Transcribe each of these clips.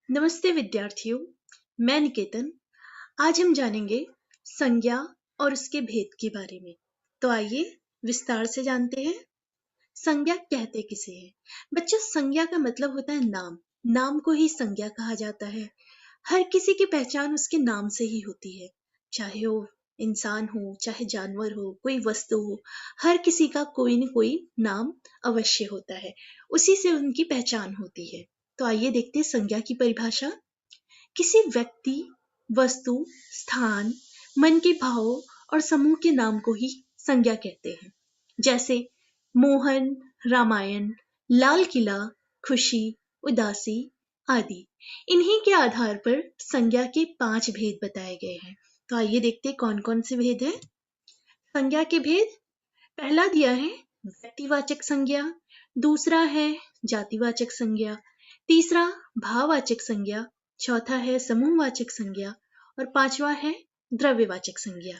नमस्ते विद्यार्थियों, मैं निकेतन। आज हम जानेंगे संज्ञा और उसके भेद के बारे में। तो आइए विस्तार से जानते हैं। संज्ञा कहते किसे हैं? बच्चों, संज्ञा का मतलब होता है नाम। नाम को ही संज्ञा कहा जाता है। हर किसी की पहचान उसके नाम से ही होती है, चाहे वो इंसान हो, चाहे जानवर हो, कोई वस्तु हो। हर किसी का कोई न कोई नाम अवश्य होता है, उसी से उनकी पहचान होती है। तो आइए देखते हैं संज्ञा की परिभाषा। किसी व्यक्ति, वस्तु, स्थान, मन के भाव और समूह के नाम को ही संज्ञा कहते हैं। जैसे मोहन, रामायण, लाल किला, खुशी, उदासी आदि। इन्हीं के आधार पर संज्ञा के 5 भेद बताए गए हैं। तो आइए देखते हैं कौन कौन से भेद हैं। संज्ञा के भेद। पहला दिया है व्यक्तिवाचक संज्ञा, दूसरा है जातिवाचक संज्ञा, तीसरा भाववाचक संज्ञा, चौथा है समूहवाचक संज्ञा और पांचवा है द्रव्यवाचक संज्ञा।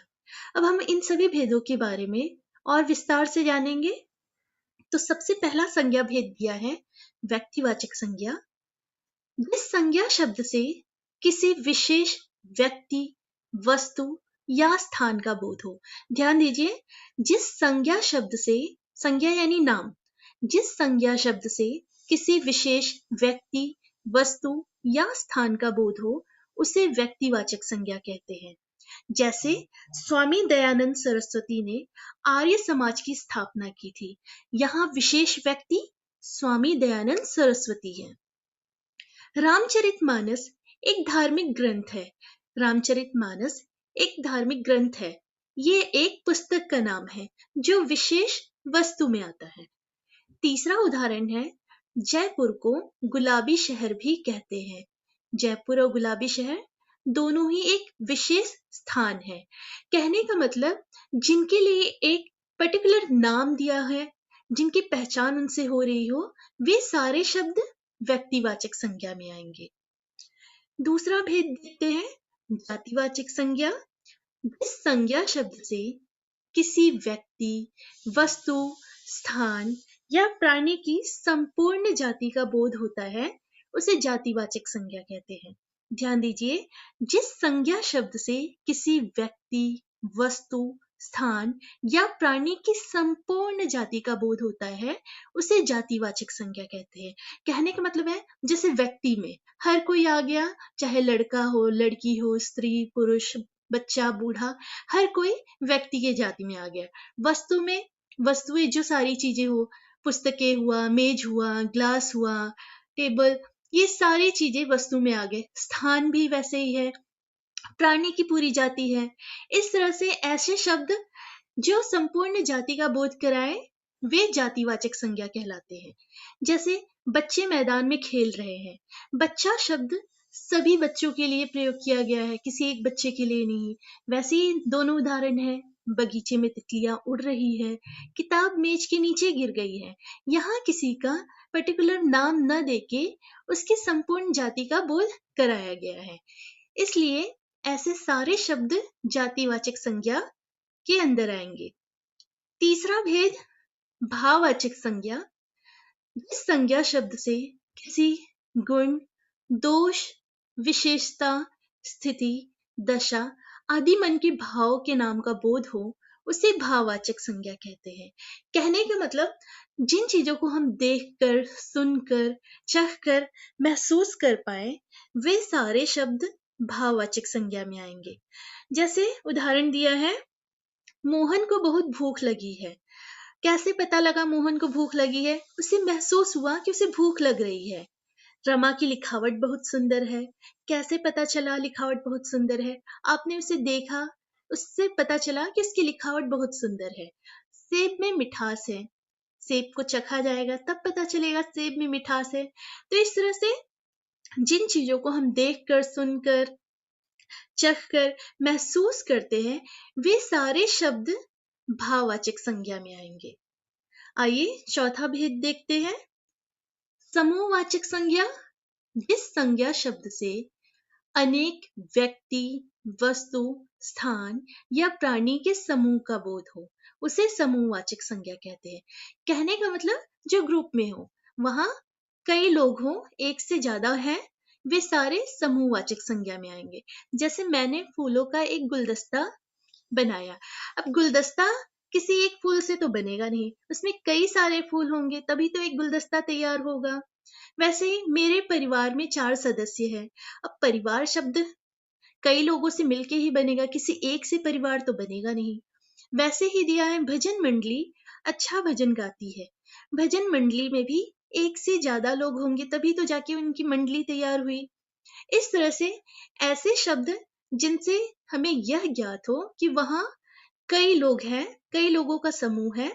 अब हम इन सभी भेदों के बारे में और विस्तार से जानेंगे। तो सबसे पहला संज्ञा भेद दिया है व्यक्तिवाचक संज्ञा। जिस संज्ञा शब्द से किसी विशेष व्यक्ति, वस्तु या स्थान का बोध हो। ध्यान दीजिए, जिस संज्ञा शब्द से, संज्ञा यानी नाम, जिस संज्ञा शब्द से किसी विशेष व्यक्ति, वस्तु या स्थान का बोध हो, उसे व्यक्तिवाचक संज्ञा कहते हैं। जैसे स्वामी दयानंद सरस्वती ने आर्य समाज की स्थापना की थी। यहाँ विशेष व्यक्ति स्वामी दयानंद सरस्वती है। रामचरितमानस एक धार्मिक ग्रंथ है। रामचरितमानस एक धार्मिक ग्रंथ है। ये एक पुस्तक का नाम है जो विशेष वस्तु में आता है। तीसरा उदाहरण है, जयपुर को गुलाबी शहर भी कहते हैं। जयपुर और गुलाबी शहर दोनों ही एक विशेष स्थान है। कहने का मतलब जिनके लिए एक पर्टिकुलर नाम दिया है, जिनकी पहचान उनसे हो रही हो, वे सारे शब्द व्यक्तिवाचक संज्ञा में आएंगे। दूसरा भेद देखते हैं, जातिवाचक संज्ञा। जिस संज्ञा शब्द से किसी व्यक्ति, वस्तु, स्थान या प्राणी की संपूर्ण जाति का बोध होता है, उसे जातिवाचक संज्ञा कहते हैं। ध्यान दीजिए, जिस संज्ञा शब्द से किसी व्यक्ति, वस्तु, स्थान या प्राणी की संपूर्ण जाति का बोध होता है, उसे जातिवाचक संज्ञा कहते हैं। कहने का मतलब है, जैसे व्यक्ति में हर कोई आ गया, चाहे लड़का हो, लड़की हो, स्त्री, पुरुष, बच्चा, बूढ़ा, हर कोई व्यक्ति के जाति में आ गया। वस्तु में वस्तुएं जो सारी चीजें हो, पुस्तकें हुआ, मेज हुआ, ग्लास हुआ, टेबल, ये सारी चीजें वस्तु में आ गए। स्थान भी वैसे ही है, प्राणी की पूरी जाति है। इस तरह से ऐसे शब्द जो संपूर्ण जाति का बोध कराए, वे जातिवाचक संज्ञा कहलाते हैं। जैसे बच्चे मैदान में खेल रहे हैं। बच्चा शब्द सभी बच्चों के लिए प्रयोग किया गया है, किसी एक बच्चे के लिए नहीं। वैसे ही दोनों उदाहरण है, बगीचे में तितलियां उड़ रही है, किताब मेज के नीचे गिर गई है। यहाँ किसी का पर्टिकुलर नाम न देके उसकी संपूर्ण जाति का बोध कराया गया है। इसलिए ऐसे सारे शब्द जातिवाचक संज्ञा के अंदर आएंगे। तीसरा भेद, भाववाचक संज्ञा। जिस संज्ञा शब्द से किसी गुण, दोष, विशेषता, स्थिति, दशा आदि मन के भाव के नाम का बोध हो, उसे भाववाचक संज्ञा कहते हैं। कहने का मतलब, जिन चीजों को हम देखकर, सुनकर, चखकर महसूस कर पाए, वे सारे शब्द भाववाचक संज्ञा में आएंगे। जैसे उदाहरण दिया है, मोहन को बहुत भूख लगी है। कैसे पता लगा मोहन को भूख लगी है? उसे महसूस हुआ कि उसे भूख लग रही है। रमा की लिखावट बहुत सुंदर है। कैसे पता चला लिखावट बहुत सुंदर है? आपने उसे देखा, उससे पता चला कि उसकी लिखावट बहुत सुंदर है। सेब में मिठास है। सेब को चखा जाएगा तब पता चलेगा सेब में मिठास है। तो इस तरह से जिन चीजों को हम देखकर, सुनकर, चखकर महसूस करते हैं, वे सारे शब्द भाववाचक संज्ञा में आएंगे। आइए चौथा भेद देखते हैं, समूहवाचक संज्ञा। जिस संज्ञा शब्द से अनेक व्यक्ति, वस्तु, स्थान या प्राणी के समूह का बोध हो, उसे समूहवाचक संज्ञा कहते हैं। कहने का मतलब, जो ग्रुप में हो, वहां कई लोग हों, एक से ज्यादा है, वे सारे समूहवाचक संज्ञा में आएंगे। जैसे मैंने फूलों का एक गुलदस्ता बनाया। अब गुलदस्ता किसी एक फूल से तो बनेगा नहीं, उसमें कई सारे फूल होंगे तभी तो एक गुलदस्ता तैयार होगा। वैसे ही मेरे परिवार में 4 सदस्य हैं। अब परिवार शब्द कई लोगों से मिलके ही बनेगा, किसी एक से परिवार तो बनेगा नहीं। वैसे ही दिया है भजन मंडली अच्छा भजन गाती है। भजन मंडली में भी एक से ज्यादा लोग होंगे तभी तो जाके उनकी मंडली तैयार हुई। इस तरह से ऐसे शब्द जिनसे हमें यह ज्ञात हो कि वहां कई लोग हैं, कई लोगों का समूह है,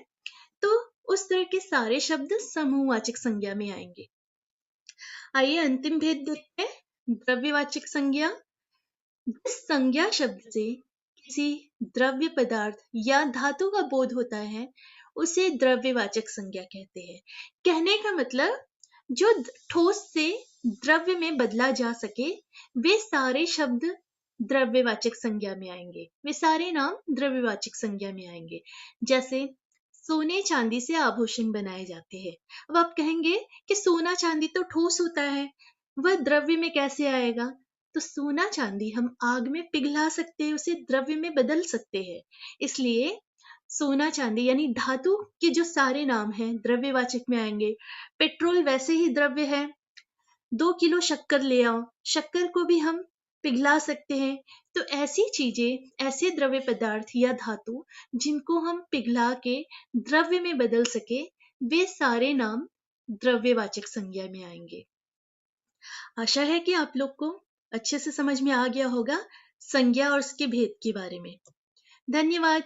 तो उस तरह के सारे शब्द समूहवाचक संज्ञा में आएंगे। आइए अंतिम भेद देखते हैं, द्रव्यवाचक संज्ञा। जिस संज्ञा शब्द से किसी द्रव्य पदार्थ या धातु का बोध होता है उसे द्रव्यवाचक संज्ञा कहते हैं। कहने का मतलब जो ठोस से द्रव्य में बदला जा सके वे सारे शब्द द्रव्यवाचक संज्ञा में आएंगे, वे सारे नाम द्रव्यवाचक संज्ञा में आएंगे। जैसे सोने चांदी से आभूषण बनाए जाते हैं। अब आप कहेंगे कि सोना चांदी तो ठोस होता है, वह द्रव्य में कैसे आएगा? तो सोना चांदी हम आग में पिघला सकते हैं, उसे द्रव्य में बदल सकते हैं। इसलिए सोना चांदी यानी धातु के जो सारे नाम हैं द्रव्यवाचक में आएंगे। पेट्रोल वैसे ही द्रव्य है। 2 किलो शक्कर ले आओ, शक्कर को भी हम पिघला सकते हैं। तो ऐसी चीजें, ऐसे द्रव्य पदार्थ या धातु जिनको हम पिघला के द्रव्य में बदल सके वे सारे नाम द्रव्यवाचक संज्ञा में आएंगे। आशा है कि आप लोग को अच्छे से समझ में आ गया होगा संज्ञा और उसके भेद के बारे में। धन्यवाद।